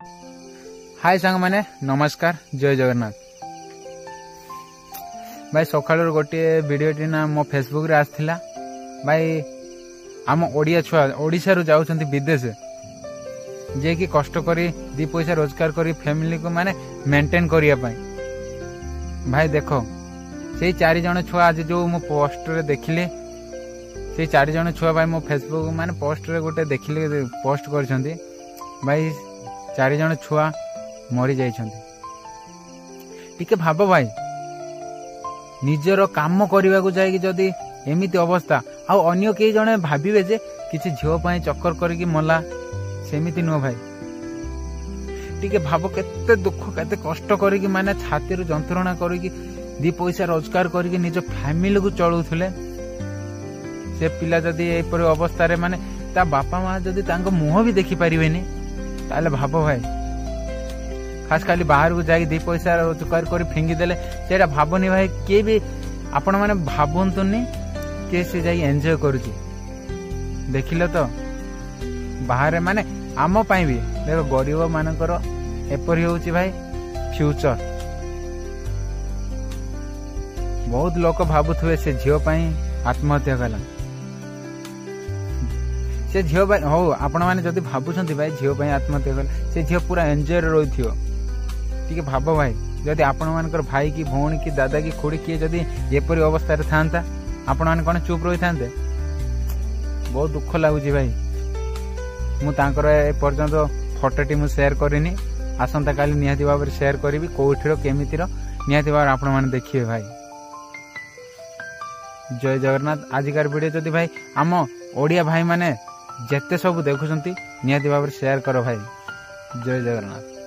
हाय सांग माने नमस्कार जय जगन्नाथ भाई सकाल गोटे वीडियो ना मो फेसबुक रे आसथिला भाई आम ओडिया छुआ ओडिशा रु जाउछंती विदेश जे कि कष्ट करी दी पैसा रोजगार करी फैमिली को माने मेंटेन करिया पाई भाई देखो से 4 जण छुआ आज जो मो पोस्ट रे देखिले से 4 जण छुआ भाई मो फेसबुक माने पोस्ट रे गोटे देखिले पोस्ट करछंती भाई 4 जण छुआ मरी जाइछंती टिके भाबो भाई निजर काम करने को जाए जदि एमिति अवस्था आउ अन्य कई जने भाविबे जे किछि झियो पई चक्कर करके मला सेमिति नो भाई टिके भाबो केते दुख केते कष्ट करके माने छाती रो जंत्रणा करके दी पैसा रोजगार करके निज फैमिली को चलौथले से पिला जदि एपर अवस्था रे माने ता बापा मां जदि तांको मुह भी देखि परिबेनी ताले भाबो भाई खास खाली बाहर को जाई दी पैसा रोजगार कर फिंगी देले सेटा भाबनी भाई के भी आपण माने भाबंतुनी के से जाई एंजॉय करूची देखिलो तो बाहर माने आम पाई भी देखो गरीब मानकर एपरी होची भाई फ्यूचर बहुत लोक भाबुथुए से झियो पाई आत्महत्या कला से झियो भाई हो आपण माने जदि भाबुछंती भाई झियो पाई आत्महत्या कला से झियो पूरा एंजॉय रे रहिथियो टिके भाबो भाई जदि आपण मानकर भाई की भौणी की दादा की खुड़ी किए जदि एपरी अवस्था रे थांता आपण मान कोन चुप रहि थांते बहुत दुख लागुची भाई मु तांकर ए पर्यंत फोटोटी मु शेयर करिनी आसंता काली निहाती भाव शेयर करी कोठिर केमितिर निहाती भाव आपण माने देखिए भाई जय जगन्नाथ आजिकार वीडियो जदि भाई आम ओडिया भाई माने जेते सब देखुछंती निहाती भाव शेयर करो भाई जय जगन्नाथ।